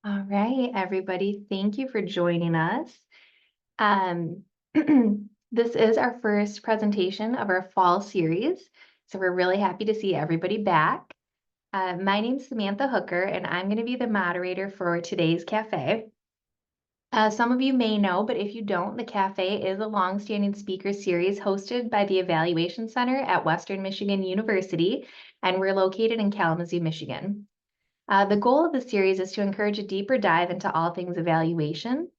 All right, everybody, thank you for joining us. Um, this is our first presentation of our fall series, so we're really happy to see everybody back. My name's Samantha Hooker, and I'm going to be the moderator for today's cafe. Some of you may know, but if you don't, the cafe is a longstanding speaker series hosted by the Evaluation Center at Western Michigan University, and we're located in Kalamazoo, Michigan. The goal of the series is to encourage a deeper dive into all things evaluation.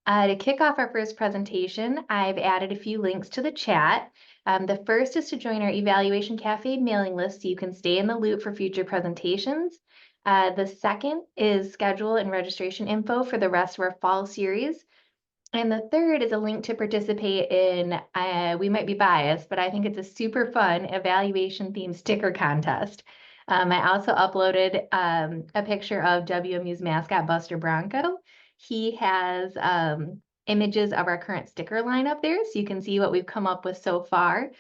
To kick off our first presentation, I've added a few links to the chat. The first is to join our Evaluation Cafe mailing list so you can stay in the loop for future presentations. The second is schedule and registration info for the rest of our fall series. And the third is a link to participate in, we might be biased, but I think it's a super fun evaluation themed sticker contest. I also uploaded a picture of WMU's mascot, Buster Bronco. He has images of our current sticker line up there, so you can see what we've come up with so far.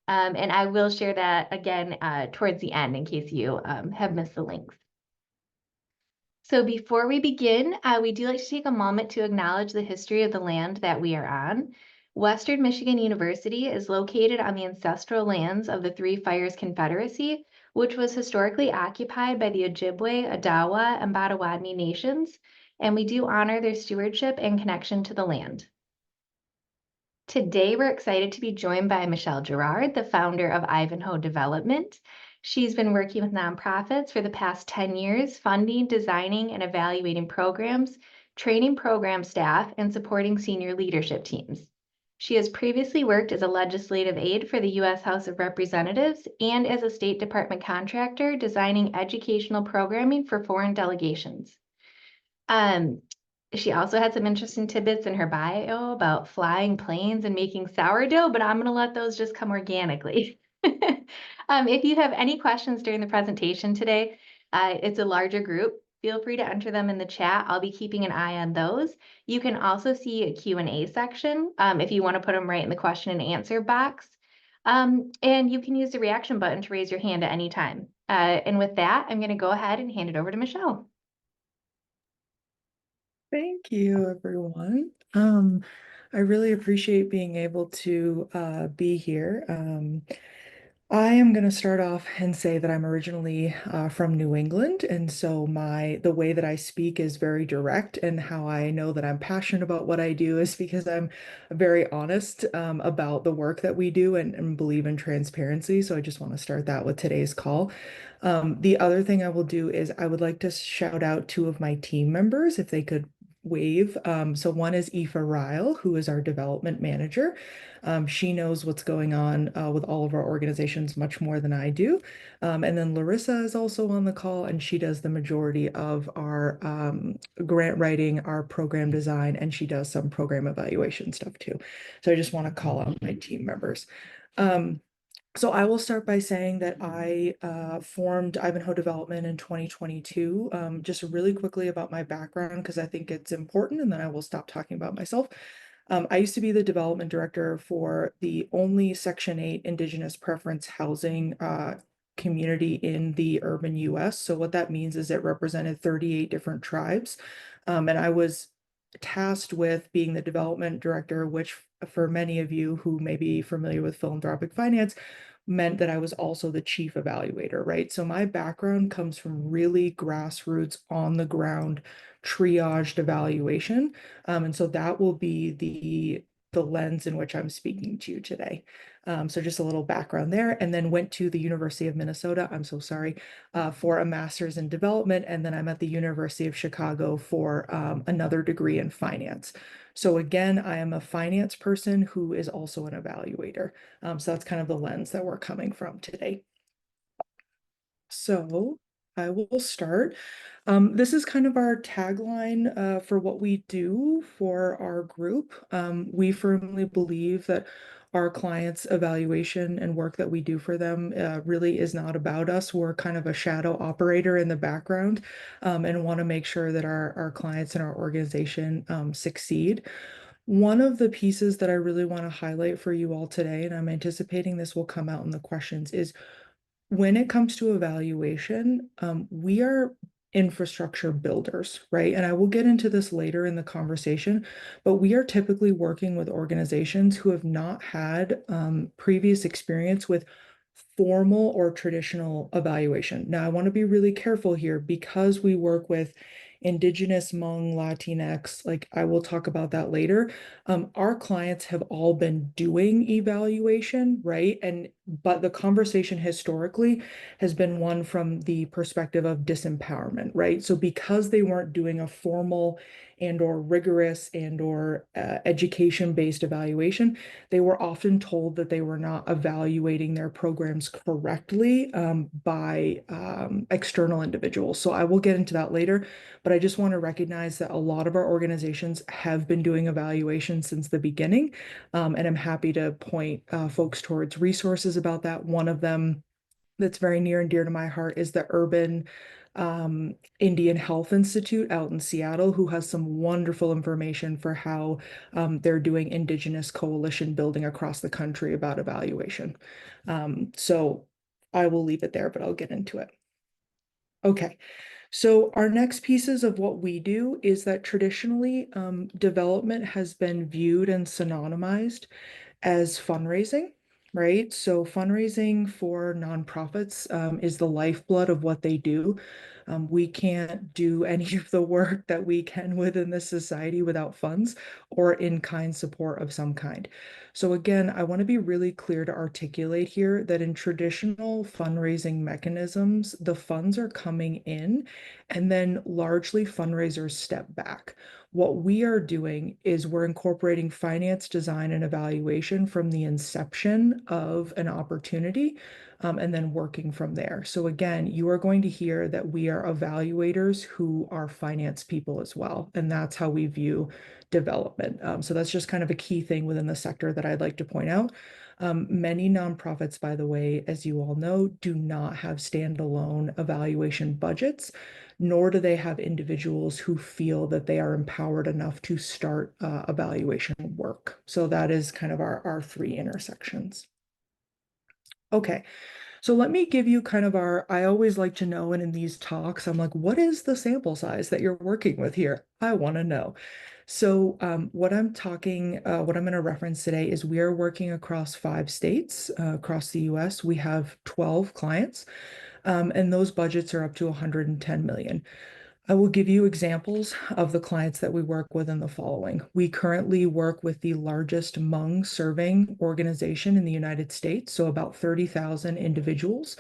And I will share that again towards the end in case you have missed the links. So before we begin, we do like to take a moment to acknowledge the history of the land that we are on. Western Michigan University is located on the ancestral lands of the Three Fires Confederacy, which was historically occupied by the Ojibwe, Odawa, and Potawatomi nations, and we do honor their stewardship and connection to the land. Today, we're excited to be joined by Michele Girard, the founder of Ivanhoe Development. She's been working with nonprofits for the past 10 years, funding, designing, and evaluating programs, training program staff, and supporting senior leadership teams. She has previously worked as a legislative aide for the U.S. House of Representatives and as a State Department contractor designing educational programming for foreign delegations. She also had some interesting tidbits in her bio about flying planes and making sourdough, but I'm going to let those just come organically. If you have any questions during the presentation today, it's a larger group. Feel free to enter them in the chat. I'll be keeping an eye on those. You can also see a Q&A section if you want to put them right in the question and answer box. And you can use the reaction button to raise your hand at any time. And with that, I'm going to go ahead and hand it over to Michele. Thank you, everyone. I really appreciate being able to be here. I am going to start off and say that I'm originally from New England, and so the way that I speak is very direct, and how I know that I'm passionate about what I do is because I'm very honest about the work that we do and believe in transparency. So I just want to start that with today's call. The other thing I will do is I would like to shout out two of my team members if they could wave. So one is Aoife Ryle, who is our development manager. She knows what's going on with all of our organizations much more than I do. And then Larissa is also on the call, and she does the majority of our grant writing, our program design, and she does some program evaluation stuff too. So I just want to call out my team members. So I will start by saying that I formed Ivanhoe Development in 2022. Just really quickly about my background, because I think it's important, and then I will stop talking about myself. I used to be the development director for the only Section 8 Indigenous Preference Housing community in the urban US. So what that means is it represented 38 different tribes. And I was tasked with being the development director, which for many of you who may be familiar with philanthropic finance, meant that I was also the chief evaluator, right? So my background comes from really grassroots, on the ground, triaged evaluation. And so that will be the lens in which I'm speaking to you today. So just a little background there, and then went to the University of Minnesota, I'm so sorry, for a master's in development. And then I'm at the University of Chicago for another degree in finance. So again, I am a finance person who is also an evaluator. So that's kind of the lens that we're coming from today. So I will start. This is kind of our tagline for what we do for our group. We firmly believe that our clients' evaluation and work that we do for them really is not about us. We're kind of a shadow operator in the background, and want to make sure that our clients and our organization succeed. One of the pieces that I really want to highlight for you all today, and I'm anticipating this will come out in the questions, is when it comes to evaluation, we are infrastructure builders, right? And I will get into this later in the conversation, but we are typically working with organizations who have not had previous experience with formal or traditional evaluation. Now, I want to be really careful here because we work with Indigenous, Hmong, Latinx, like I will talk about that later. Our clients have all been doing evaluation, right? But the conversation historically has been one from the perspective of disempowerment, right? So because they weren't doing a formal and or rigorous and or education-based evaluation, they were often told that they were not evaluating their programs correctly by external individuals. So I will get into that later, but I just want to recognize that a lot of our organizations have been doing evaluation since the beginning, and I'm happy to point folks towards resources about that. One of them that's very near and dear to my heart is the Urban Indian Health Institute out in Seattle, who has some wonderful information for how they're doing Indigenous coalition building across the country about evaluation. So I will leave it there, but I'll get into it. Okay, so our next pieces of what we do is that traditionally development has been viewed and synonymized as fundraising, right? So fundraising for nonprofits is the lifeblood of what they do. We can't do any of the work that we can within this society without funds or in-kind support of some kind. So again, I want to be really clear to articulate here that in traditional fundraising mechanisms, the funds are coming in and then largely fundraisers step back. What we are doing is we're incorporating finance design and evaluation from the inception of an opportunity, and then working from there. So again, you are going to hear that we are evaluators who are finance people as well. And that's how we view development. So that's just kind of a key thing within the sector that I'd like to point out. Many nonprofits, by the way, as you all know, do not have standalone evaluation budgets, nor do they have individuals who feel that they are empowered enough to start evaluation work. So that is kind of our three intersections. Okay, so let me give you kind of I always like to know, and in these talks, I'm like, what is the sample size that you're working with here? I want to know. So what I'm going to reference today is we are working across 5 states across the US. We have 12 clients, and those budgets are up to 110 million. I will give you examples of the clients that we work with in the following. We currently work with the largest Hmong serving organization in the United States, so about 30,000 individuals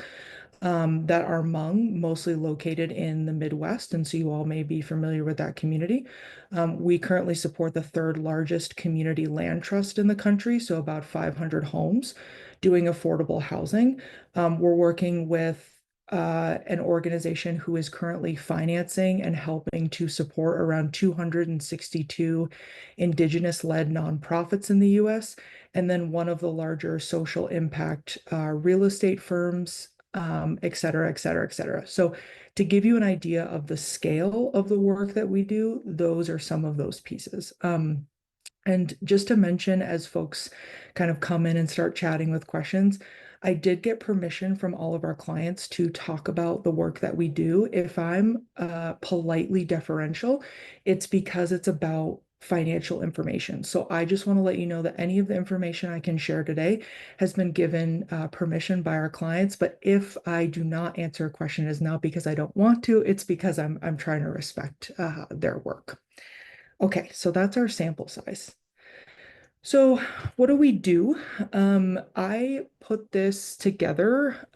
that are Hmong, mostly located in the Midwest. And so you all may be familiar with that community. We currently support the third largest community land trust in the country, so about 500 homes doing affordable housing. We're working with an organization who is currently financing and helping to support around 262 Indigenous-led nonprofits in the US, and then one of the larger social impact real estate firms, et cetera, et cetera, et cetera. So to give you an idea of the scale of the work that we do, those are some of those pieces. And just to mention, as folks kind of come in and start chatting with questions, I did get permission from all of our clients to talk about the work that we do. If I'm politely deferential, it's because it's about financial information. So I just want to let you know that any of the information I can share today has been given permission by our clients. But if I do not answer a question, it is not because I don't want to, it's because I'm trying to respect their work. Okay, so that's our sample size. So what do we do? I put this together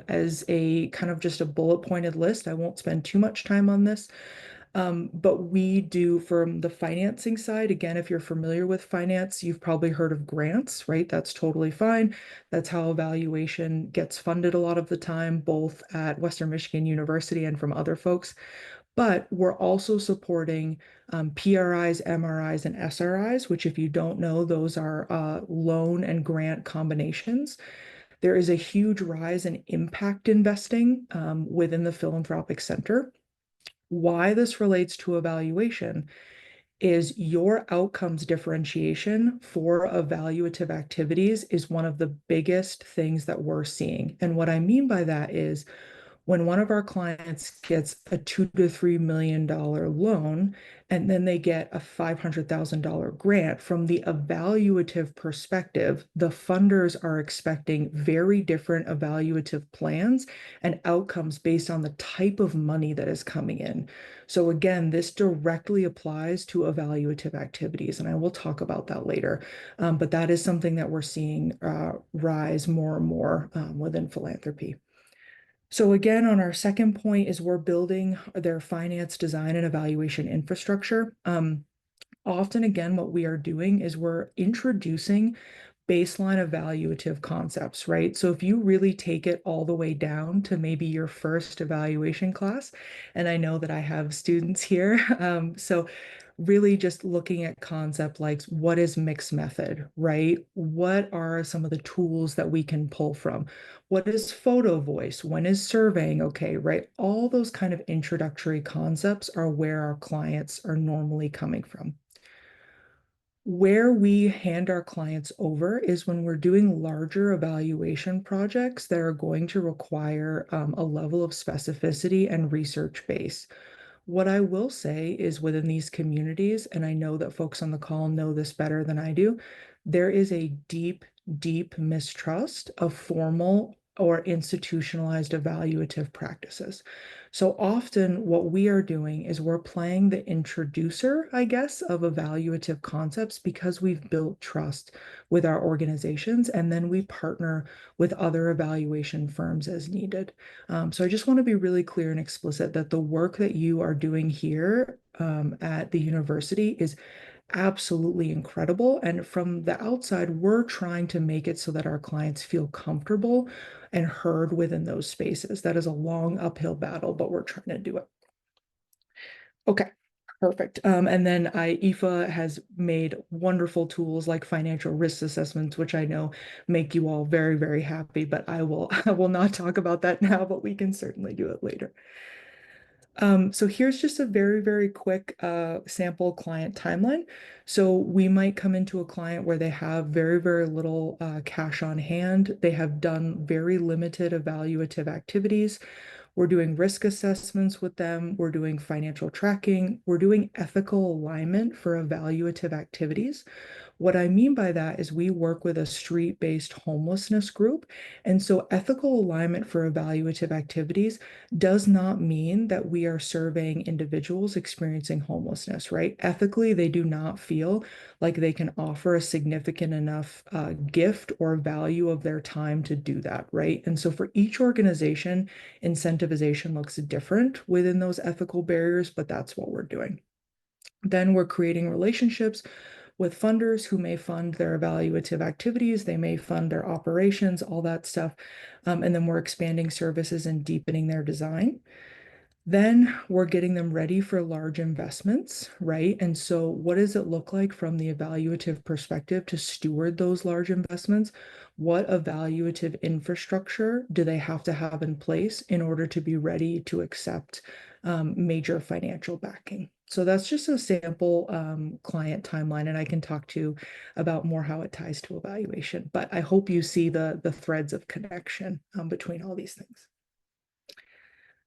as a kind of just a bullet pointed list. I won't spend too much time on this. But we do from the financing side, again, if you're familiar with finance, you've probably heard of grants, right? That's totally fine. That's how evaluation gets funded a lot of the time, both at Western Michigan University and from other folks. But we're also supporting PRIs, MRIs, and SRIs, which, if you don't know, those are loan and grant combinations. There is a huge rise in impact investing within the philanthropic center. Why this relates to evaluation is your outcomes differentiation for evaluative activities is one of the biggest things that we're seeing. And what I mean by that is When one of our clients gets a $2 to $3 million loan, and then they get a $500,000 grant, from the evaluative perspective, the funders are expecting very different evaluative plans and outcomes based on the type of money that is coming in. So again, this directly applies to evaluative activities, and I will talk about that later. But that is something that we're seeing rise more and more within philanthropy. So again, on our second point is we're building their finance design and evaluation infrastructure. Often, again, what we are doing is we're introducing baseline evaluative concepts, right? So if you really take it all the way down to maybe your first evaluation class, and I know that I have students here, so really just looking at concept like what is mixed method, right? What are some of the tools that we can pull from? What is photo voice? When is surveying okay, right? All those kind of introductory concepts are where our clients are normally coming from. Where we hand our clients over is when we're doing larger evaluation projects that are going to require a level of specificity and research base. What I will say is within these communities, and I know that folks on the call know this better than I do, there is a deep, deep mistrust of formal or institutionalized evaluative practices. So often, what we are doing is we're playing the introducer, I guess, of evaluative concepts because we've built trust with our organizations, and then we partner with other evaluation firms as needed. So I just want to be really clear and explicit that the work that you are doing here at the university is absolutely incredible. And from the outside, we're trying to make it so that our clients feel comfortable and heard within those spaces. That is a long uphill battle, but we're trying to do it. Okay. Perfect. And then IFA has made wonderful tools like financial risk assessments, which I know make you all very, very happy, but I will not talk about that now, but we can certainly do it later. So here's just a very, very quick sample client timeline. So we might come into a client where they have very, very little cash on hand. They have done very limited evaluative activities. We're doing risk assessments with them. We're doing financial tracking. We're doing ethical alignment for evaluative activities. What I mean by that is we work with a street-based homelessness group. And so ethical alignment for evaluative activities does not mean that we are surveying individuals experiencing homelessness, right? Ethically, they do not feel like they can offer a significant enough gift or value of their time to do that, right? And so for each organization, incentivization looks different within those ethical barriers, but that's what we're doing. Then we're creating relationships with funders who may fund their evaluative activities, they may fund their operations, all that stuff. And then we're expanding services and deepening their design. Then we're getting them ready for large investments, right? And so what does it look like from the evaluative perspective to steward those large investments? What evaluative infrastructure do they have to have in place in order to be ready to accept major financial backing? So that's just a sample client timeline, and I can talk to you about more how it ties to evaluation. But I hope you see the threads of connection between all these things.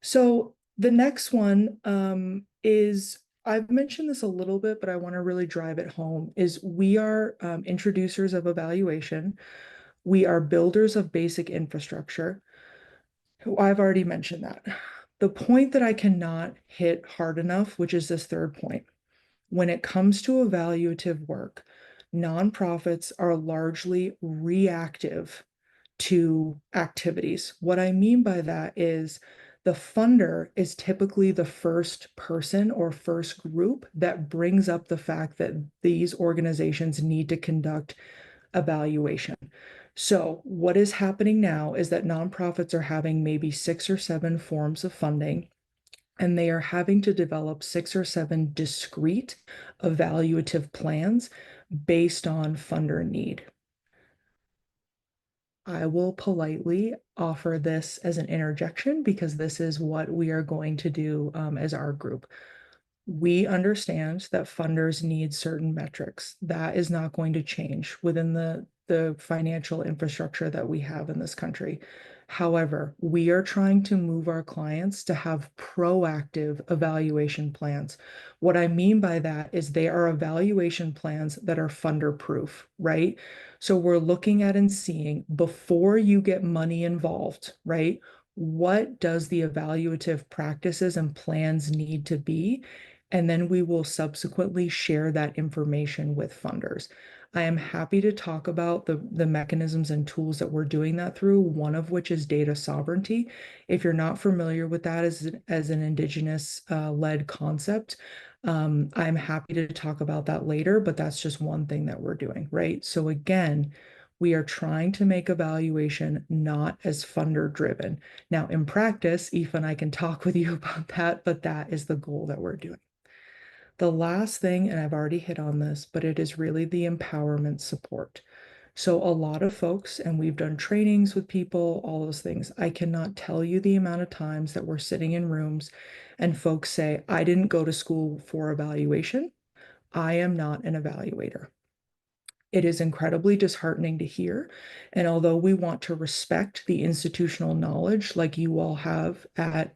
So the next one is, I've mentioned this a little bit, but I want to really drive it home, is we are introducers of evaluation. We are builders of basic infrastructure. I've already mentioned that. The point that I cannot hit hard enough, which is this third point, when it comes to evaluative work, nonprofits are largely reactive to activities. What I mean by that is the funder is typically the first person or first group that brings up the fact that these organizations need to conduct evaluation. So what is happening now is that nonprofits are having maybe 6 or 7 forms of funding, and they are having to develop 6 or 7 discrete evaluative plans based on funder need. I will politely offer this as an interjection because this is what we are going to do as our group. We understand that funders need certain metrics. That is not going to change within the financial infrastructure that we have in this country. However, we are trying to move our clients to have proactive evaluation plans. What I mean by that is they are evaluation plans that are funder proof, right? So we're looking at and seeing before you get money involved, right? What does the evaluative practices and plans need to be? And then we will subsequently share that information with funders. I am happy to talk about the mechanisms and tools that we're doing that through, one of which is data sovereignty. If you're not familiar with that as an Indigenous led concept, I'm happy to talk about that later, but that's just one thing that we're doing, right? So again, we are trying to make evaluation not as funder driven. Now, in practice, Aoife and I can talk with you about that, but that is the goal that we're doing. The last thing, and I've already hit on this, but it is really the empowerment support. So a lot of folks, and we've done trainings with people, all those things. I cannot tell you the amount of times that we're sitting in rooms and folks say, I didn't go to school for evaluation. I am not an evaluator. It is incredibly disheartening to hear. And although we want to respect the institutional knowledge like you all have at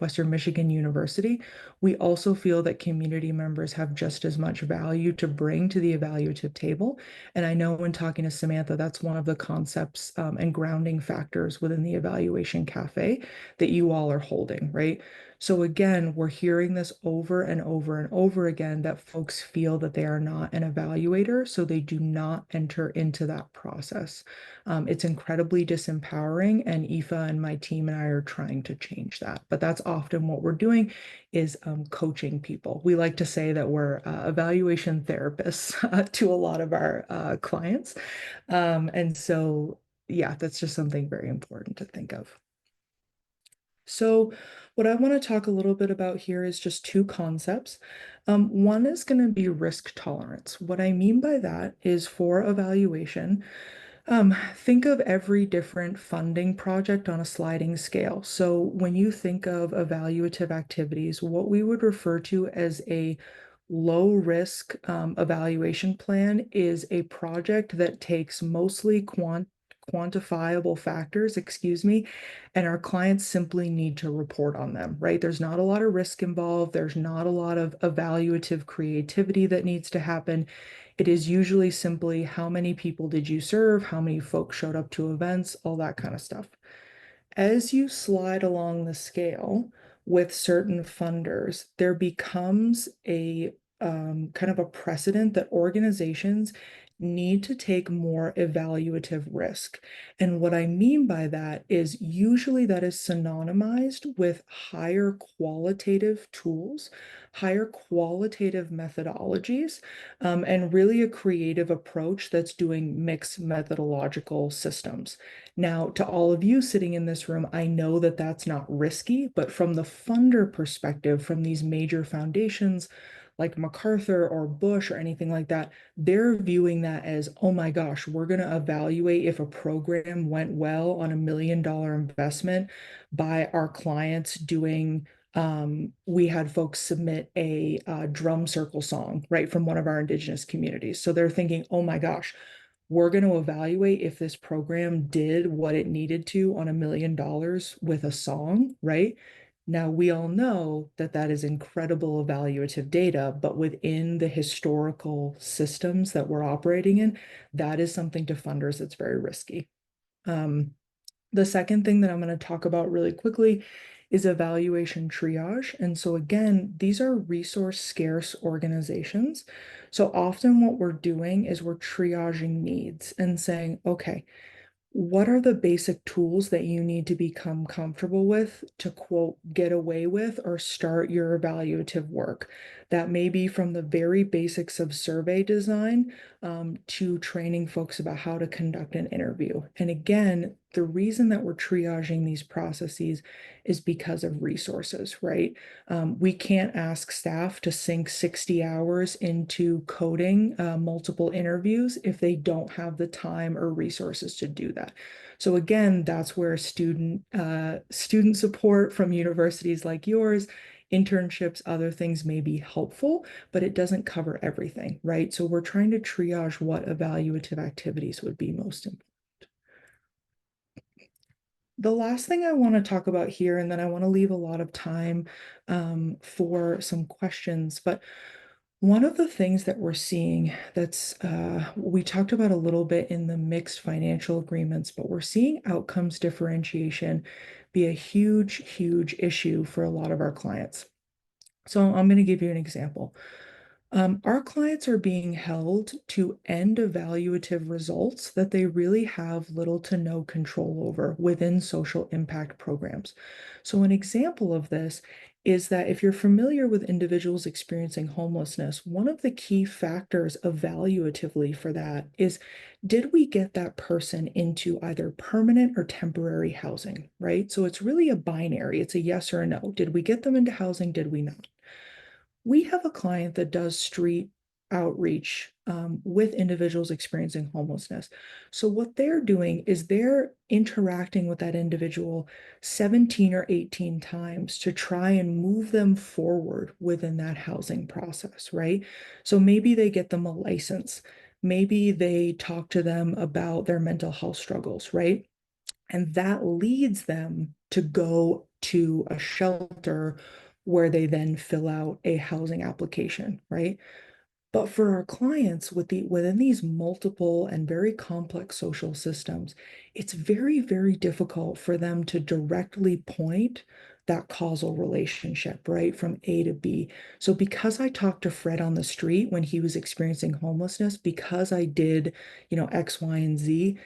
Western Michigan University, we also feel that community members have just as much value to bring to the evaluative table. And I know when talking to Samantha, that's one of the concepts and grounding factors within the evaluation cafe that you all are holding, right? So again, we're hearing this over and over and over again that folks feel that they are not an evaluator, so they do not enter into that process. It's incredibly disempowering, and Aoife and my team and I are trying to change that. But that's often what we're doing is coaching people. We like to say that we're evaluation therapists to a lot of our clients. And so, yeah, that's just something very important to think of. So what I want to talk a little bit about here is just two concepts. One is going to be risk tolerance. What I mean by that is for evaluation, think of every different funding project on a sliding scale. So when you think of evaluative activities, what we would refer to as a low risk evaluation plan is a project that takes mostly quantifiable factors, excuse me, and our clients simply need to report on them, right? There's not a lot of risk involved. There's not a lot of evaluative creativity that needs to happen. It is usually simply how many people did you serve, how many folks showed up to events, all that kind of stuff. As you slide along the scale with certain funders, there becomes a kind of a precedent that organizations need to take more evaluative risk. And what I mean by that is usually that is synonymized with higher qualitative tools, higher qualitative methodologies, and really a creative approach that's doing mixed methodological systems. Now, to all of you sitting in this room, I know that that's not risky, but from the funder perspective, from these major foundations like MacArthur or Bush or anything like that, they're viewing that as, oh my gosh, we're going to evaluate if a program went well on $1 million investment by our clients doing. We had folks submit a drum circle song, right, from one of our Indigenous communities. So they're thinking, oh my gosh, we're going to evaluate if this program did what it needed to on $1 million with a song, right? Now, we all know that that is incredible evaluative data, but within the historical systems that we're operating in, that is something to funders that's very risky. The second thing that I'm going to talk about really quickly is evaluation triage. And so again, these are resource scarce organizations. So often what we're doing is we're triaging needs and saying, okay, what are the basic tools that you need to become comfortable with to quote, get away with or start your evaluative work? That may be from the very basics of survey design to training folks about how to conduct an interview. And again, the reason that we're triaging these processes is because of resources, right? We can't ask staff to sink 60 hours into coding multiple interviews if they don't have the time or resources to do that. So again, that's where student support from universities like yours, internships, other things may be helpful, but it doesn't cover everything, right? So we're trying to triage what evaluative activities would be most important. the last thing I want to talk about here, and then I want to leave a lot of time for some questions, but one of the things that we're seeing that's we talked about a little bit in the mixed financial agreements, but we're seeing outcomes differentiation be a huge, huge issue for a lot of our clients. So I'm going to give you an example. Our clients are being held to end evaluative results that they really have little to no control over within social impact programs. So, an example of this is that if you're familiar with individuals experiencing homelessness, one of the key factors evaluatively for that is, did we get that person into either permanent or temporary housing, right? So it's really a binary. It's a yes or a no. Did we get them into housing? Did we not? We have a client that does street outreach with individuals experiencing homelessness. So, what they're doing is they're interacting with that individual 17 or 18 times to try and move them forward within that housing process, right? So, maybe they get them a license, maybe they talk to them about their mental health struggles, right? And that leads them to go to a shelter where they then fill out a housing application, right? But for our clients within these multiple and very complex social systems, it's very, very difficult for them to directly point that causal relationship, right, from A to B. So because I talked to Fred on the street when he was experiencing homelessness, because I did, X, Y, and Z,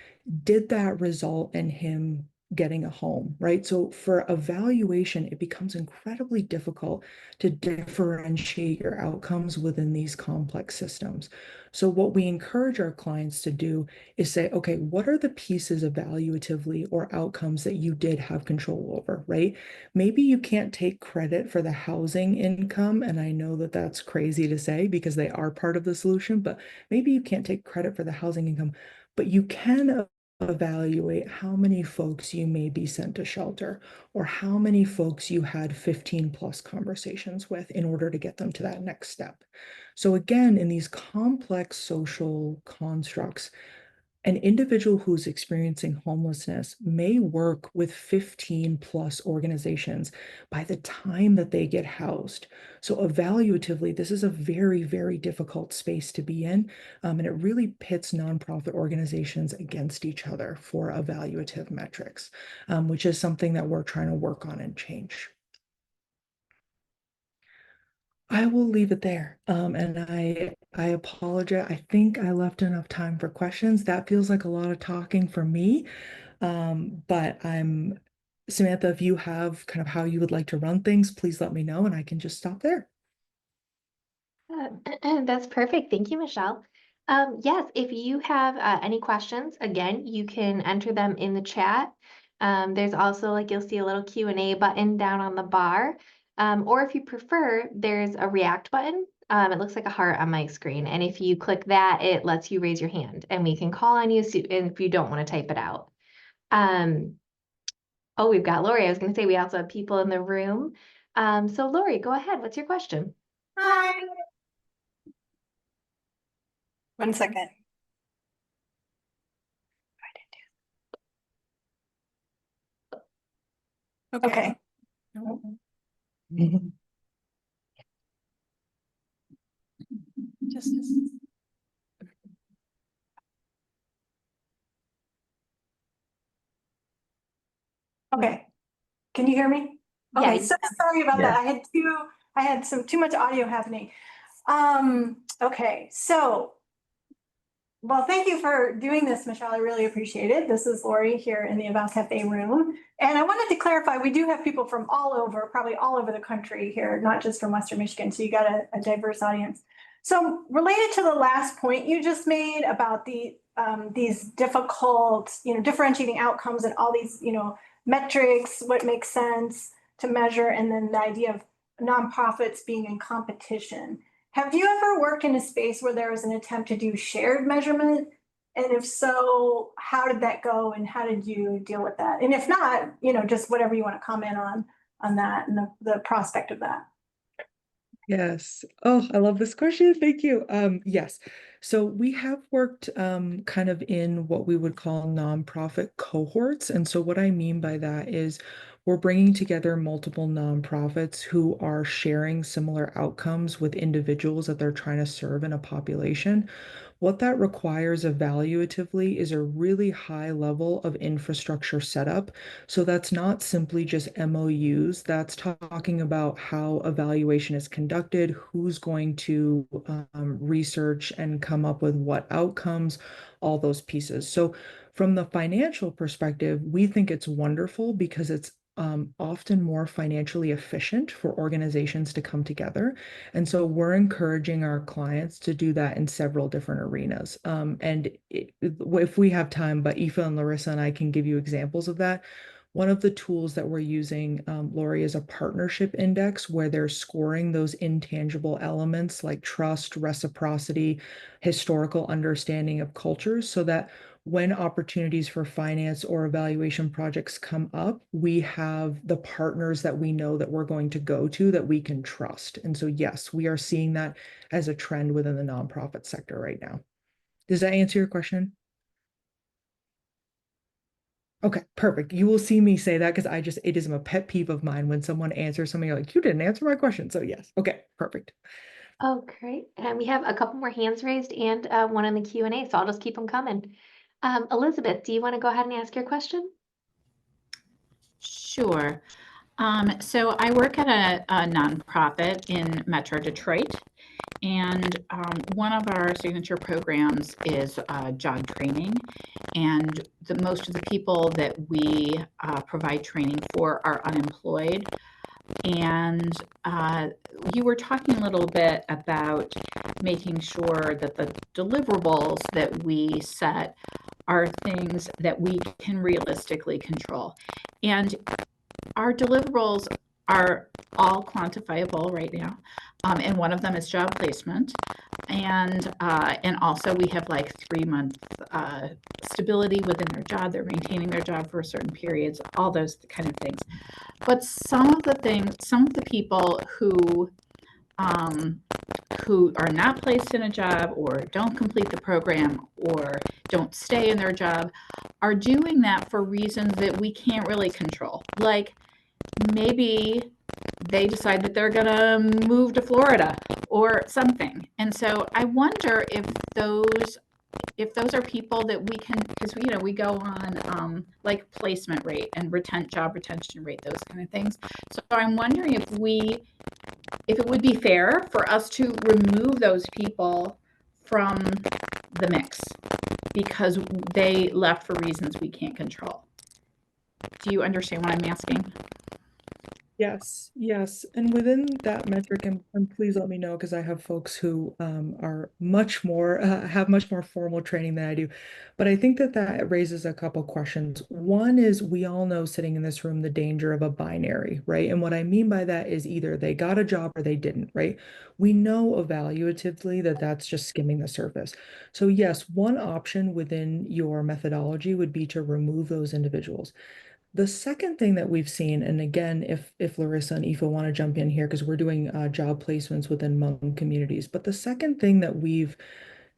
did that result in him getting a home, right? So for evaluation, it becomes incredibly difficult to differentiate your outcomes within these complex systems. So what we encourage our clients to do is say, okay, what are the pieces evaluatively or outcomes that you did have control over, right? Maybe you can't take credit for the housing income, and I know that that's crazy to say because they are part of the solution, but maybe you can't take credit for the housing income, but you can evaluate how many folks you may be sent to shelter or how many folks you had 15 plus conversations with in order to get them to that next step. So again, in these complex social constructs, an individual who's experiencing homelessness may work with 15 plus organizations by the time that they get housed. So, evaluatively, this is a very, very difficult space to be in. And it really pits nonprofit organizations against each other for evaluative metrics, which is something that we're trying to work on and change. I will leave it there. And I apologize. I think I left enough time for questions. That feels like a lot of talking for me. But I'm Samantha, if you have kind of how you would like to run things, please let me know and I can just stop there. That's perfect. Thank you, Michelle. Yes, if you have any questions, again, you can enter them in the chat. There's also, like, you'll see a little Q&A button down on the bar. Or if you prefer, there's a react button. It looks like a heart on my screen. And if you click that, it lets you raise your hand and we can call on you if you don't want to type it out. Oh, we've got Lori. I was going to say we also have people in the room. So Lori, go ahead. What's your question? Hi. 1 second. Okay. Just. Okay. Can you hear me? Yeah, Okay, so sorry about Yeah. that. I had too much audio happening. Okay, so well, thank you for doing this, Michelle. I really appreciate it. This is Lori here in the Eval Cafe room. And I wanted to clarify, we do have people from all over, probably all over the country here, not just from Western Michigan. So you got a diverse audience. So related to the last point you just made about these difficult, differentiating outcomes and all these, metrics, what makes sense to measure, and then the idea of nonprofits being in competition. Have you ever worked in a space where there was an attempt to do shared measurement? And if so, how did that go and how did you deal with that? And if not, just whatever you want to comment on that and the prospect of that. Yes. Oh, I love this question. Thank you. Yes. So we have worked kind of in what we would call nonprofit cohorts. And so what I mean by that is we're bringing together multiple nonprofits who are sharing similar outcomes with individuals that they're trying to serve in a population. What that requires evaluatively is a really high level of infrastructure setup. So that's not simply just MOUs, that's talking about how evaluation is conducted, who's going to research and come up with what outcomes, all those pieces. So from the financial perspective, we think it's wonderful because it's often more financially efficient for organizations to come together. And so we're encouraging our clients to do that in several different arenas. If we have time, but Aoife and Larissa and I can give you examples of that. One of the tools that we're using, Lori, is a partnership index where they're scoring those intangible elements like trust, reciprocity, historical understanding of cultures, so that when opportunities for finance or evaluation projects come up, we have the partners that we know that we're going to go to that we can trust. And so, yes, we are seeing that as a trend within the nonprofit sector right now. Does that answer your question? Okay, perfect. You will see me say that because it is a pet peeve of mine when someone answers something you're like, you didn't answer my question. So, yes. Okay, perfect. Oh, great. And we have a couple more hands raised and one in the Q&A, so I'll just keep them coming. Elizabeth, do you want to go ahead and ask your question? Sure. So I work at a nonprofit in Metro Detroit, and one of our signature programs is job training. And most of the people that we provide training for are unemployed. And you were talking a little bit about making sure that the deliverables that we set are things that we can realistically control. And our deliverables are all quantifiable right now, and one of them is job placement, and also we have like 3 month stability within their job. They're maintaining their job for certain periods, all those kind of things. But some of the people who are not placed in a job or don't complete the program or don't stay in their job are doing that for reasons that we can't really control. Like maybe they decide that they're going to move to Florida or something. And so I wonder if those are people that we can, because we go on like placement rate and job retention rate, those kind of things. So I'm wondering if it would be fair for us to remove those people from the mix because they left for reasons we can't control. Do you understand what I'm asking? Yes, yes. And within that metric, and please let me know because I have folks who are much more have much more formal training than I do. But I think that that raises a couple questions. One is we all know sitting in this room the danger of a binary, right? And what I mean by that is either they got a job or they didn't, right? We know evaluatively that that's just skimming the surface. So yes, one option within your methodology would be to remove those individuals. The second thing that we've seen, and again, if Larissa and Aoife want to jump in here, because we're doing job placements within Hmong communities, but the second thing that we've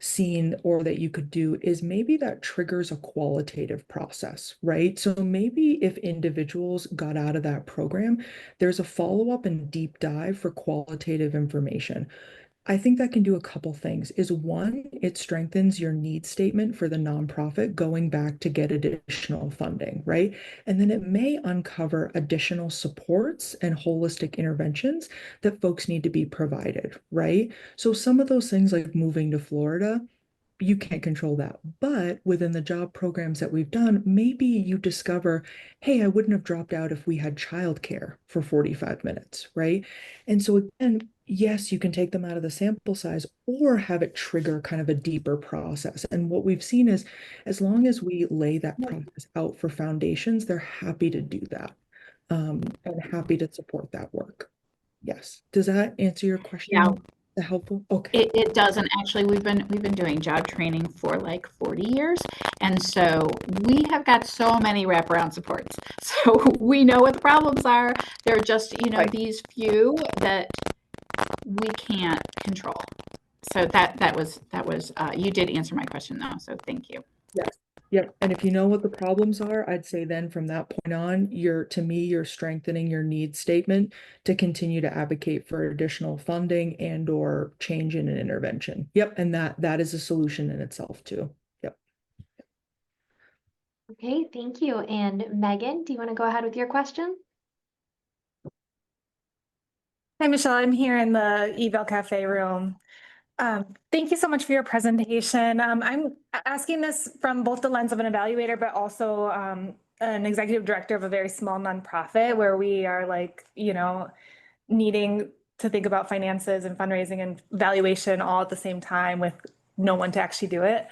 seen or that you could do is maybe that triggers a qualitative process, right? So maybe if individuals got out of that program, there's a follow-up and deep dive for qualitative information. I think that can do a couple things. Is one, it strengthens your need statement for the nonprofit going back to get additional funding, right? And then it may uncover additional supports and holistic interventions that folks need to be provided, right? So some of those things like moving to Florida, you can't control that. But within the job programs that we've done, maybe you discover, hey, I wouldn't have dropped out if we had childcare for 45 minutes, right? And so again, yes, you can take them out of the sample size or have it trigger kind of a deeper process. And what we've seen is as long as we lay that process out for foundations, they're happy to do that and happy to support that work. Yes. Does that answer your question? Yeah. Is that helpful? Okay. It doesn't actually. We've been doing job training for like 40 years, and so we have got so many wraparound supports. So we know what the problems are. They're just Right. these few that we can't control. So that was you did answer my question though, so thank you. Yes. Yep. And if you know what the problems are, I'd say then from that point on, to me, you're strengthening your needs statement to continue to advocate for additional funding and or change in an intervention. Yep. And that is a solution in itself too. Yep. Okay, thank you. And Megan, do you want to go ahead with your question? Hi, Michelle. I'm here in the Eval Cafe room. Thank you so much for your presentation. I'm asking this from both the lens of an evaluator, but also an executive director of a very small nonprofit where we are like, needing to think about finances and fundraising and valuation all at the same time with no one to actually do it.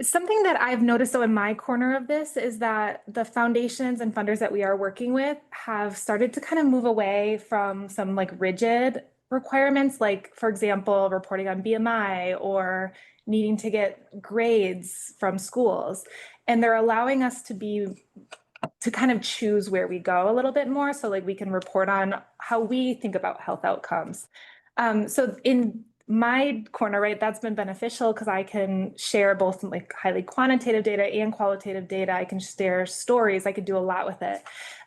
Something that I've noticed though in my corner of this is that the foundations and funders that we are working with have started to kind of move away from some like rigid requirements, like for example, reporting on BMI or needing to get grades from schools. And they're allowing us to kind of choose where we go a little bit more. So like we can report on how we think about health outcomes. So in my corner, right, that's been beneficial because I can share both like highly quantitative data and qualitative data. I can share stories. I could do a lot with it.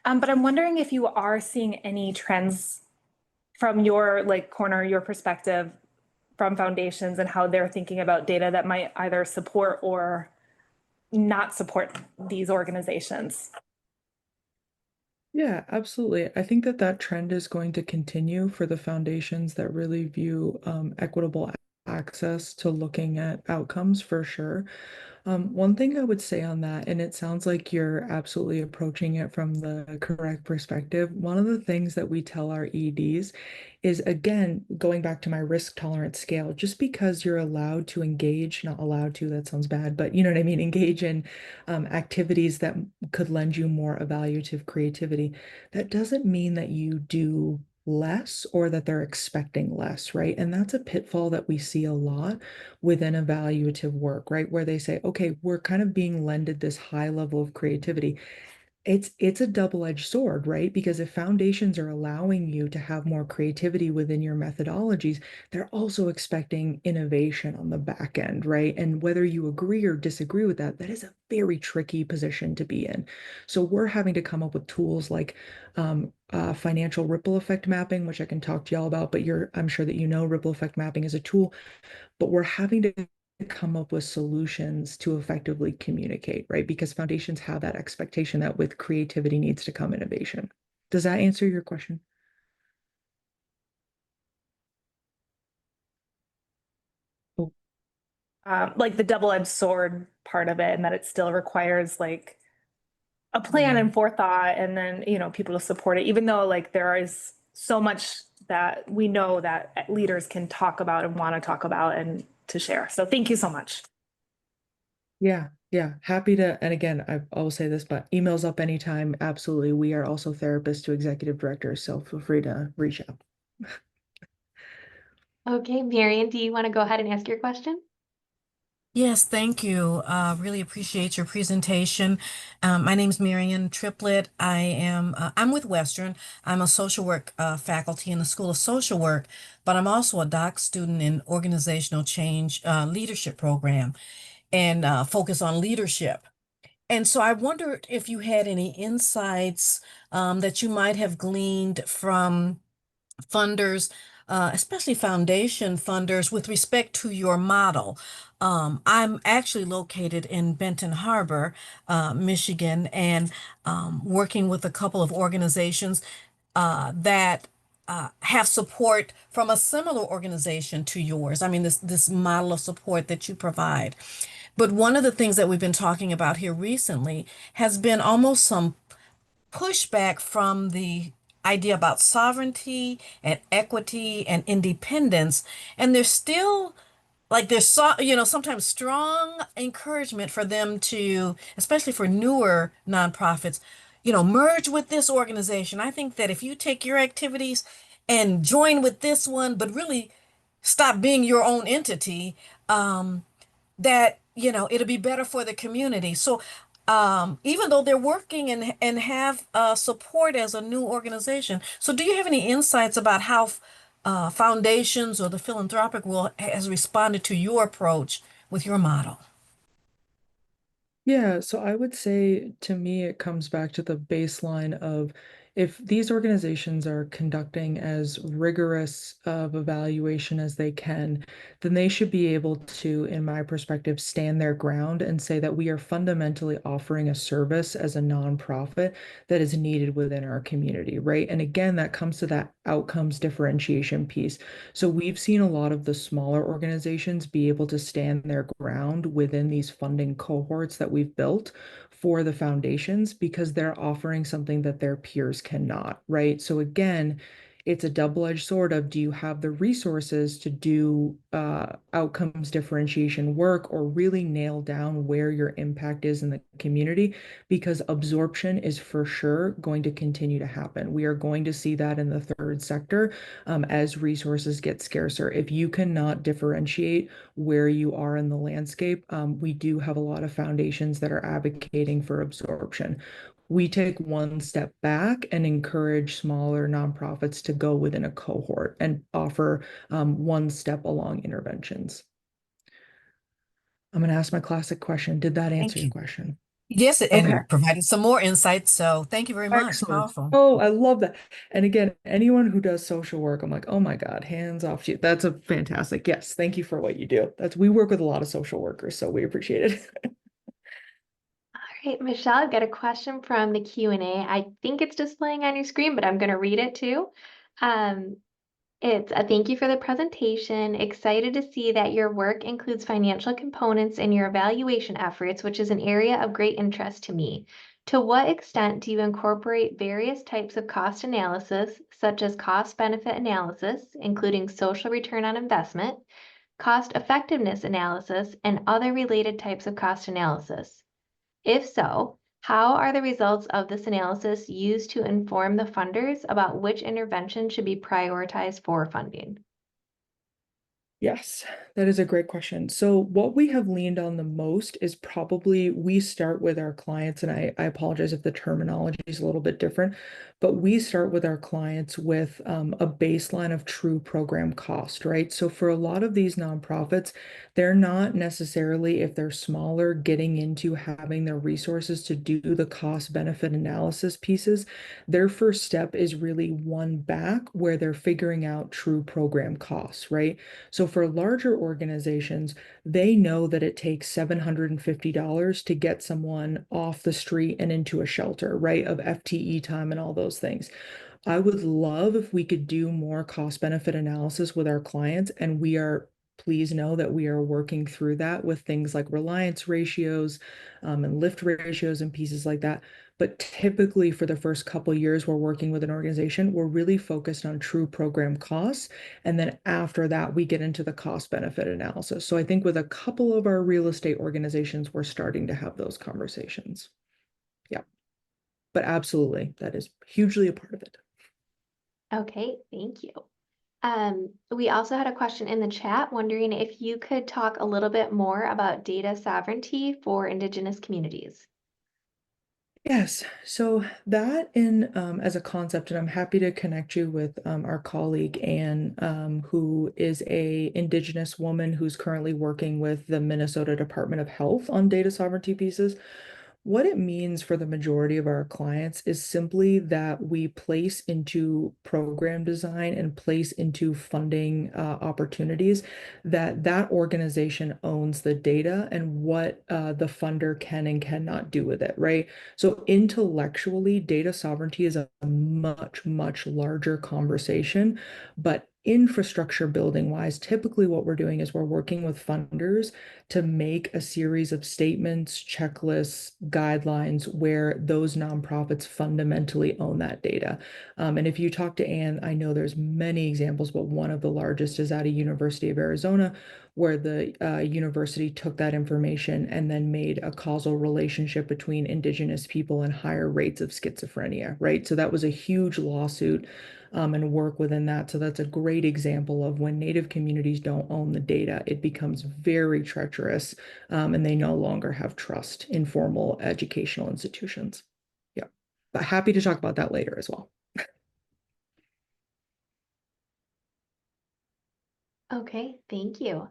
But I'm wondering if you are seeing any trends from your like corner, your perspective from foundations and how they're thinking about data that might either support or not support these organizations. Yeah, absolutely. I think that trend is going to continue for the foundations that really view equitable access to looking at outcomes for sure. One thing I would say on that, and it sounds like you're absolutely approaching it from the correct perspective. One of the things that we tell our EDs is, again, going back to my risk tolerance scale, just because you're allowed to engage, not allowed to, that sounds bad, but you know what I mean, engage in activities that could lend you more evaluative creativity, that doesn't mean that you do less or that they're expecting less, right? And that's a pitfall that we see a lot within evaluative work, right? Where they say, okay, we're kind of being lended this high level of creativity. It's a double-edged sword, right? Because if foundations are allowing you to have more creativity within your methodologies, they're also expecting innovation on the back end, right? And whether you agree or disagree with that, that is a very tricky position to be in. So we're having to come up with tools like financial ripple effect mapping, which I can talk to y'all about, but I'm sure that you know ripple effect mapping is a tool, but we're having to come up with solutions to effectively communicate, right? Because foundations have that expectation that with creativity needs to come innovation. Does that answer your question? Oh, Like the double-edged sword part of it, and that it still requires like a plan yeah. and forethought, and then people to support it, even though like there is so much that we know that leaders can talk about and want to talk about and to share. So thank you so much. Yeah, yeah. Happy to, and again, I will say this, but emails up anytime. Absolutely. We are also therapists to executive directors, so feel free to reach out. Okay, Marion, do you want to go ahead and ask your question? Yes, thank you. Really appreciate your presentation. My name's Marion Triplett. I'm with Western. I'm a social work faculty in the School of Social Work, but I'm also a doc student in organizational change leadership program and focus on leadership. And so I wondered if you had any insights that you might have gleaned from funders, especially foundation funders, with respect to your model. I'm actually located in Benton Harbor, Michigan, and working with a couple of organizations that have support from a similar organization to yours. I mean, this model of support that you provide. But one of the things that we've been talking about here recently has been almost some pushback from the idea about sovereignty and equity and independence. And there's still sometimes strong encouragement for them to, especially for newer nonprofits, merge with this organization. I think that if you take your activities and join with this one, but really stop being your own entity, that it'll be better for the community. So even though they're working and have support as a new organization, so do you have any insights about how foundations or the philanthropic world has responded to your approach with your model? Yeah, so I would say to me, it comes back to the baseline of if these organizations are conducting as rigorous of evaluation as they can, then they should be able to, in my perspective, stand their ground and say that we are fundamentally offering a service as a nonprofit that is needed within our community, right? And again, that comes to that outcomes differentiation piece. So we've seen a lot of the smaller organizations be able to stand their ground within these funding cohorts that we've built for the foundations because they're offering something that their peers cannot, right? So again, it's a double-edged sword of do you have the resources to do outcomes differentiation work or really nail down where your impact is in the community? Because absorption is for sure going to continue to happen. We are going to see that in the third sector as resources get scarcer. If you cannot differentiate where you are in the landscape, we do have a lot of foundations that are advocating for absorption. We take one step back and encourage smaller nonprofits to go within a cohort and offer one step along interventions. I'm going to ask my classic question. Did that answer Thank your you. question? Yes, and Okay. it provided some more insight. So thank you very much. Excellent. Powerful. Oh, I love that. And again, anyone who does social work, I'm like, oh my God, hands off to you. That's a fantastic. Yes, thank you for what you do. We work with a lot of social workers, so we appreciate it. All right, Michelle, I've got a question from the Q&A. I think it's displaying on your screen, but I'm going to read it too. It's a thank you for the presentation. Excited to see that your work includes financial components in your evaluation efforts, which is an area of great interest to me. To what extent do you incorporate various types of cost analysis, such as cost-benefit analysis, including social return on investment, cost effectiveness analysis, and other related types of cost analysis? If so, how are the results of this analysis used to inform the funders about which intervention should be prioritized for funding? Yes, that is a great question. So what we have leaned on the most is probably we start with our clients, and I apologize if the terminology is a little bit different, but we start with our clients with a baseline of true program cost, right? So for a lot of these nonprofits, they're not necessarily, if they're smaller, getting into having the resources to do the cost benefit analysis pieces. Their first step is really one back where they're figuring out true program costs, right? So for larger organizations, they know that it takes $750 to get someone off the street and into a shelter, right? Of FTE time and all those things. I would love if we could do more cost benefit analysis with our clients, and please know that we are working through that with things like reliance ratios and lift ratios and pieces like that. But typically for the first couple years we're working with an organization, we're really focused on true program costs. And then after that, we get into the cost benefit analysis. So I think with a couple of our real estate organizations, we're starting to have those conversations. Yeah, but absolutely, that is hugely a part of it. Okay, thank you. We also had a question in the chat wondering if you could talk a little bit more about data sovereignty for Indigenous communities. Yes, so that in as a concept, and I'm happy to connect you with our colleague Anne, who is a Indigenous woman who's currently working with the Minnesota Department of Health on data sovereignty pieces. What it means for the majority of our clients is simply that we place into program design and place into funding opportunities that organization owns the data and what the funder can and cannot do with it, right? So intellectually, data sovereignty is a much, much larger conversation, but infrastructure building wise, typically what we're doing is we're working with funders to make a series of statements, checklists, guidelines where those nonprofits fundamentally own that data. And if you talk to Anne, I know there's many examples, but one of the largest is at a University of Arizona, where the university took that information and then made a causal relationship between Indigenous people and higher rates of schizophrenia, right? So that was a huge lawsuit and work within that. So that's a great example of when Native communities don't own the data, it becomes very treacherous and they no longer have trust in formal educational institutions. Yeah, but happy to talk about that later as well. Okay, thank you.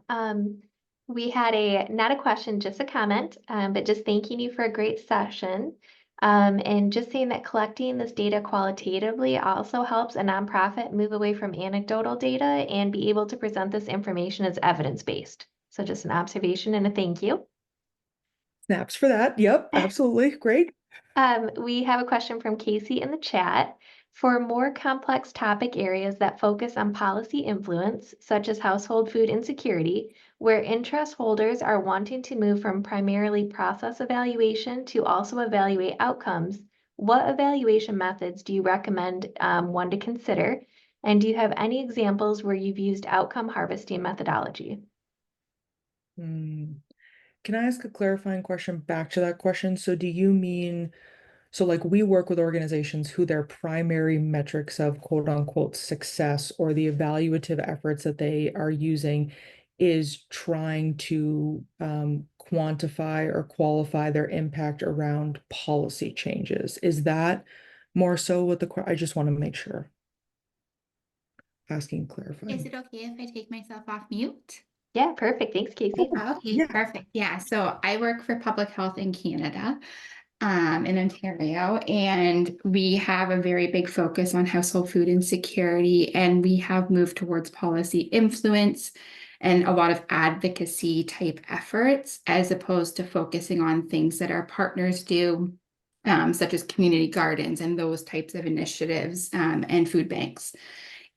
We had not a question, just a comment, but just thanking you for a great session. And just saying that collecting this data qualitatively also helps a nonprofit move away from anecdotal data and be able to present this information as evidence-based. So just an observation and a thank you. Snaps for that. Yep, absolutely. Great. We have a question from Casey in the chat. For more complex topic areas that focus on policy influence, such as household food insecurity, where interest holders are wanting to move from primarily process evaluation to also evaluate outcomes, what evaluation methods do you recommend one to consider? And do you have any examples where you've used outcome harvesting methodology? Can I ask a clarifying question back to that question? So do you mean, so like we work with organizations who their primary metrics of quote unquote success or the evaluative efforts that they are using is trying to quantify or qualify their impact around policy changes? Is that more so what I just want to make sure. Asking clarifying. Is it okay if I take myself off mute? Yeah, perfect. Thanks, Casey. Okay, yeah. perfect. Yeah, so I work for public health in Canada, in Ontario, and we have a very big focus on household food insecurity, and we have moved towards policy influence and a lot of advocacy type efforts, as opposed to focusing on things that our partners do, such as community gardens and those types of initiatives, and food banks.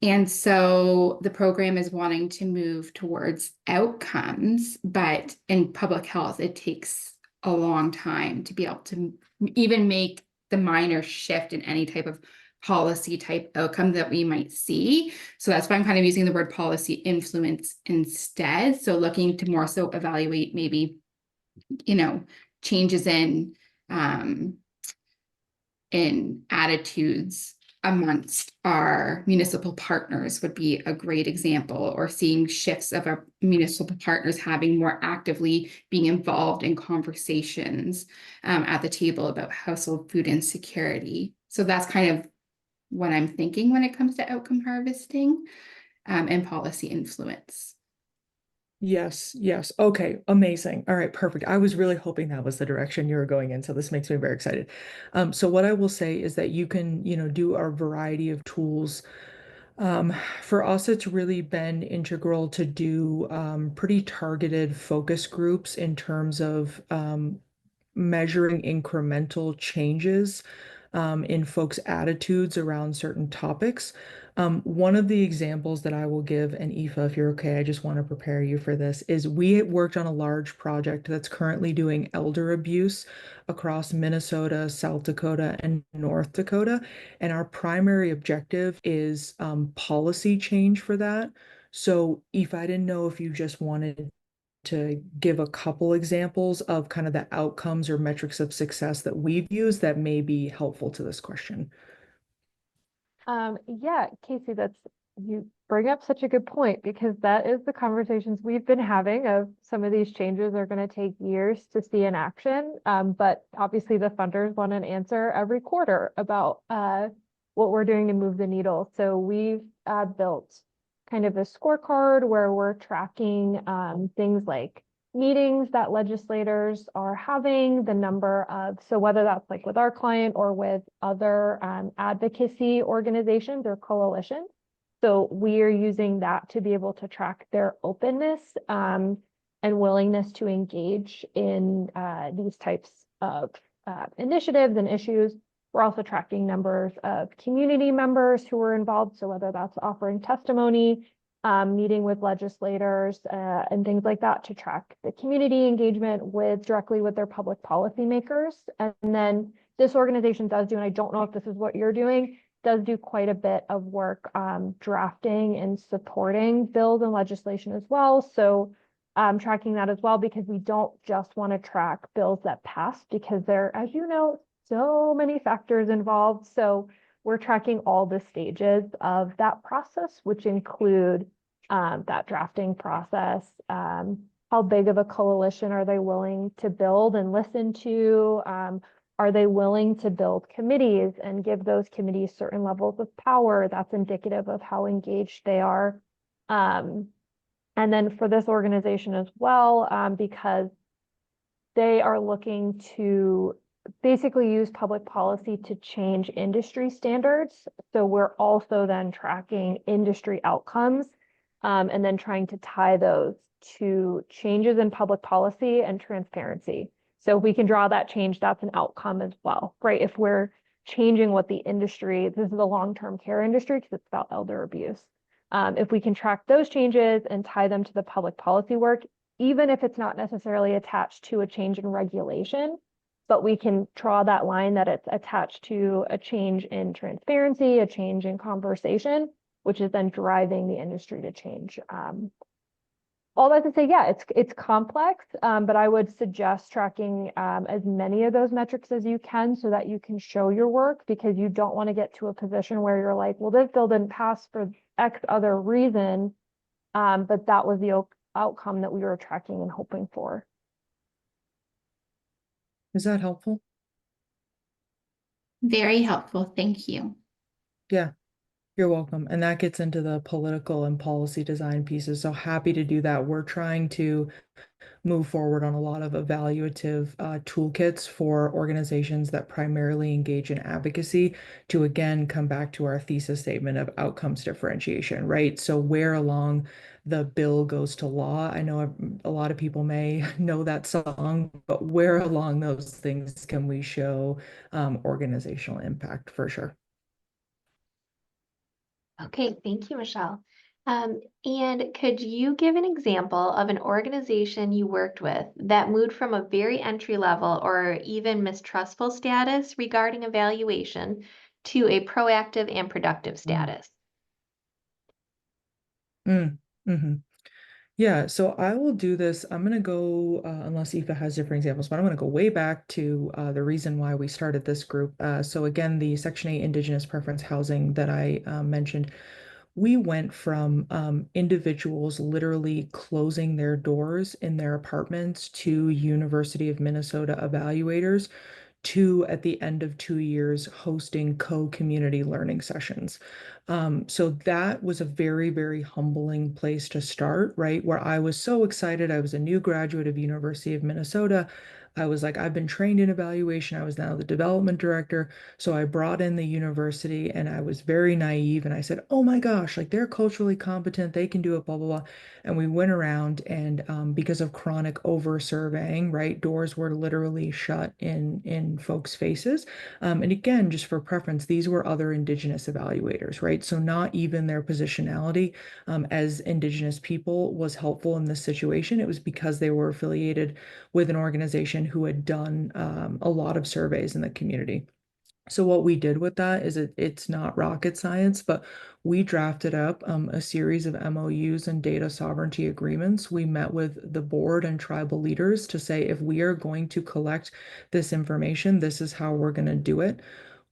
And so the program is wanting to move towards outcomes, but in public health, it takes a long time to be able to even make the minor shift in any type of policy type outcome that we might see. So that's why I'm kind of using the word policy influence instead. So looking to more so evaluate maybe, changes in attitudes amongst our municipal partners would be a great example, or seeing shifts of our municipal partners having more actively being involved in conversations at the table about household food insecurity. So that's kind of what I'm thinking when it comes to outcome harvesting and policy influence. Yes, yes. Okay, amazing. All right, perfect. I was really hoping that was the direction you were going in, so this makes me very excited. So what I will say is that you can, do a variety of tools. For us, it's really been integral to do pretty targeted focus groups in terms of measuring incremental changes in folks' attitudes around certain topics. One of the examples that I will give, and Aoife, if you're okay, I just want to prepare you for this, is we worked on a large project that's currently doing elder abuse across Minnesota, South Dakota, and North Dakota. And our primary objective is policy change for that. So, Aoife, I didn't know if you just wanted to give a couple examples of kind of the outcomes or metrics of success that we've used that may be helpful to this question. Yeah, Casey, you bring up such a good point, because that is the conversations we've been having of some of these changes are going to take years to see in action. But obviously the funders want an answer every quarter about what we're doing to move the needle. So we've built kind of a scorecard where we're tracking things like meetings that legislators are having, the number of, so whether that's like with our client or with other advocacy organizations or coalitions. So we are using that to be able to track their openness and willingness to engage in these types of initiatives and issues. We're also tracking numbers of community members who are involved. So whether that's offering testimony, meeting with legislators and things like that, to track the community engagement directly with their public policymakers. And then this organization does do, and I don't know if this is what you're doing, does do quite a bit of work drafting and supporting bills and legislation as well. So tracking that as well, because we don't just want to track bills that pass, because there, as you know, so many factors involved. So we're tracking all the stages of that process, which include that drafting process. How big of a coalition are they willing to build and listen to? Are they willing to build committees and give those committees certain levels of power? That's indicative of how engaged they are. And then for this organization as well, because they are looking to basically use public policy to change industry standards. So we're also then tracking industry outcomes, and then trying to tie those to changes in public policy and transparency. So if we can draw that change, that's an outcome as well, right? If we're changing what the industry, this is the long-term care industry because it's about elder abuse. If we can track those changes and tie them to the public policy work, even if it's not necessarily attached to a change in regulation, but we can draw that line that it's attached to a change in transparency, a change in conversation, which is then driving the industry to change. All that to say, yeah, it's complex, but I would suggest tracking as many of those metrics as you can so that you can show your work, because you don't want to get to a position where you're like, well, this bill didn't pass for X other reason, but that was the outcome that we were tracking and hoping for. Is that helpful? Very helpful. Thank you. Yeah. You're welcome. And that gets into the political and policy design pieces. So happy to do that. We're trying to move forward on a lot of evaluative toolkits for organizations that primarily engage in advocacy to, again, come back to our thesis statement of outcomes differentiation, right? So where along the bill goes to law, I know a lot of people may know that song, but where along those things can we show organizational impact for sure? Okay, thank you, Michele. And could you give an example of an organization you worked with that moved from a very entry level or even mistrustful status regarding evaluation to a proactive and productive status? Yeah, so I will do this. I'm going to go, unless Aoife has different examples, but I'm going to go way back to the reason why we started this group. So again, the Section 8 Indigenous Preference Housing that I mentioned, we went from individuals literally closing their doors in their apartments to University of Minnesota evaluators to, at the end of 2 years, hosting co-community learning sessions. So that was a very, very humbling place to start, right? Where I was so excited. I was a new graduate of University of Minnesota. I was like, I've been trained in evaluation. I was now the development director. So I brought in the university and I was very naive. And I said, oh my gosh, like they're culturally competent. They can do it, blah, blah, blah. And we went around and because of chronic over surveying, right, doors were literally shut in folks' faces. And again, just for preference, these were other Indigenous evaluators, right? So not even their positionality as Indigenous people was helpful in this situation. It was because they were affiliated with an organization who had done a lot of surveys in the community. So what we did with that is it's not rocket science, but we drafted up a series of MOUs and data sovereignty agreements. We met with the board and tribal leaders to say, if we are going to collect this information, this is how we're going to do it.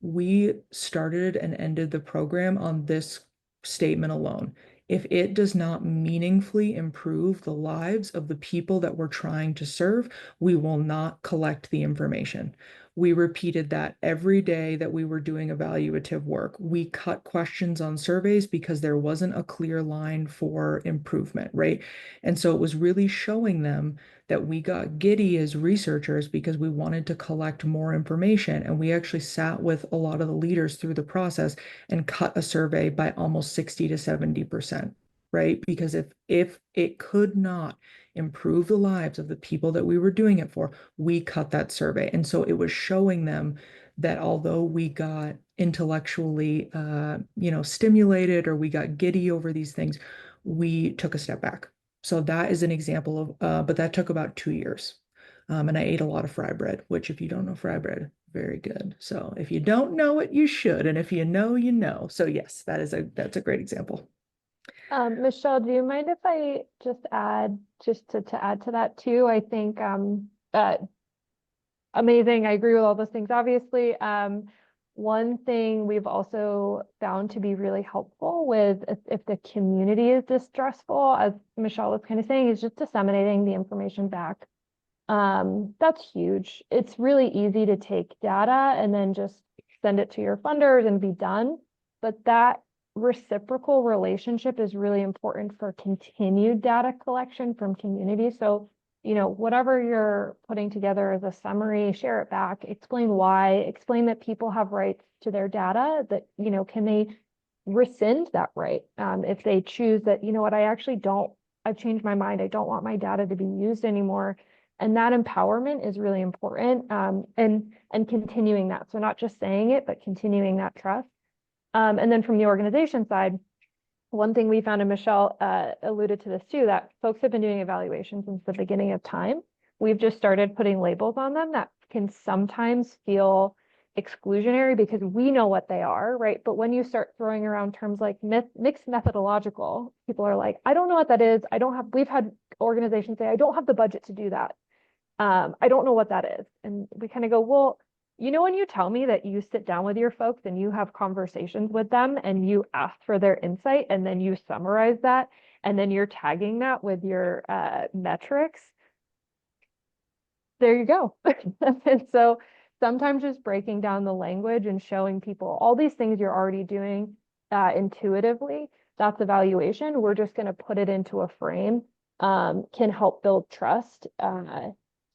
We started and ended the program on this statement alone. If it does not meaningfully improve the lives of the people that we're trying to serve, we will not collect the information. We repeated that every day that we were doing evaluative work. We cut questions on surveys because there wasn't a clear line for improvement, right? And so it was really showing them that we got giddy as researchers because we wanted to collect more information. And we actually sat with a lot of the leaders through the process and cut a survey by almost 60 to 70%, right? Because if it could not improve the lives of the people that we were doing it for, we cut that survey. And so it was showing them that although we got intellectually, stimulated or we got giddy over these things, we took a step back. So that is an example of, but that took about 2 years. And I ate a lot of fry bread, which if you don't know fry bread, very good. So if you don't know it, you should. And if you know, you know. So yes, that's a great example. Michele, do you mind if I just add, to add to that too? I think amazing. I agree with all those things, obviously. One thing we've also found to be really helpful with if the community is distrustful, as Michele was kind of saying, is just disseminating the information back. That's huge. It's really easy to take data and then just send it to your funders and be done. But that reciprocal relationship is really important for continued data collection from community. So, you know, whatever you're putting together as a summary, share it back, explain why, explain that people have rights to their data, that, you know, can they rescind that right? If they choose that, you know what, I've changed my mind, I don't want my data to be used anymore. And that empowerment is really important, and continuing that. So not just saying it, but continuing that trust. And then from the organization side, one thing we found, and Michele alluded to this too, that folks have been doing evaluations since the beginning of time. We've just started putting labels on them that can sometimes feel exclusionary because we know what they are, right? But when you start throwing around terms like mixed methodological, people are like, I don't know what that is. We've had organizations say, I don't have the budget to do that. I don't know what that is. And we kind of go, well, you know, when you tell me that you sit down with your folks and you have conversations with them and you ask for their insight and then you summarize that and then you're tagging that with your metrics, there you go. And so sometimes just breaking down the language and showing people all these things you're already doing intuitively, that's evaluation. We're just going to put it into a frame, can help build trust.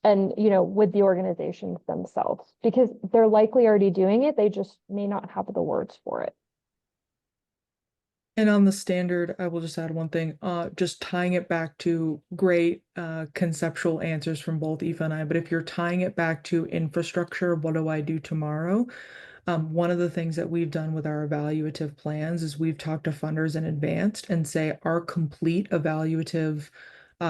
And, you know, with the organizations themselves, because they're likely already doing it. They just may not have the words for it. And on the standard, I will just add one thing, just tying it back to great conceptual answers from both Eva and I, but if you're tying it back to infrastructure, what do I do tomorrow? One of the things that we've done with our evaluative plans is we've talked to funders in advance and say our complete evaluative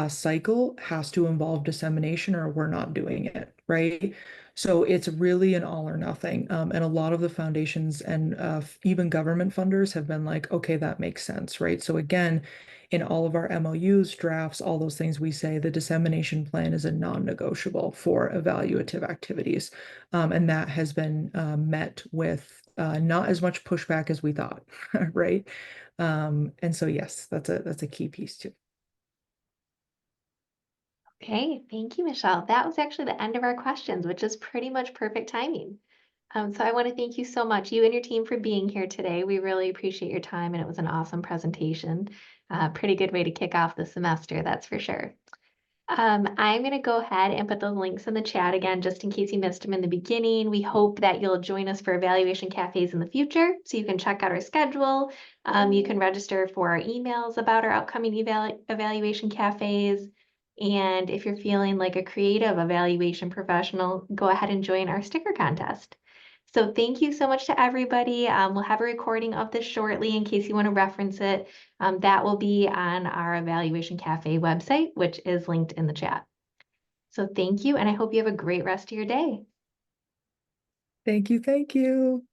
cycle has to involve dissemination or we're not doing it, right? So it's really an all or nothing. And a lot of the foundations and even government funders have been like, okay, that makes sense, right? So again, in all of our MOUs, drafts, all those things we say, the dissemination plan is a non-negotiable for evaluative activities. And that has been met with not as much pushback as we thought, right? And so yes, that's a key piece too. Okay, thank you, Michele. That was actually the end of our questions, which is pretty much perfect timing. So I want to thank you so much, you and your team, for being here today. We really appreciate your time, and it was an awesome presentation. Pretty good way to kick off the semester, that's for sure. I'm going to go ahead and put those links in the chat again, just in case you missed them in the beginning. We hope that you'll join us for evaluation cafes in the future, so you can check out our schedule. You can register for our emails about our upcoming evaluation cafes. And if you're feeling like a creative evaluation professional, go ahead and join our sticker contest. So thank you so much to everybody. We'll have a recording of this shortly in case you want to reference it. That will be on our Evaluation Cafe website, which is linked in the chat. So thank you, and I hope you have a great rest of your day. Thank you. Thank you.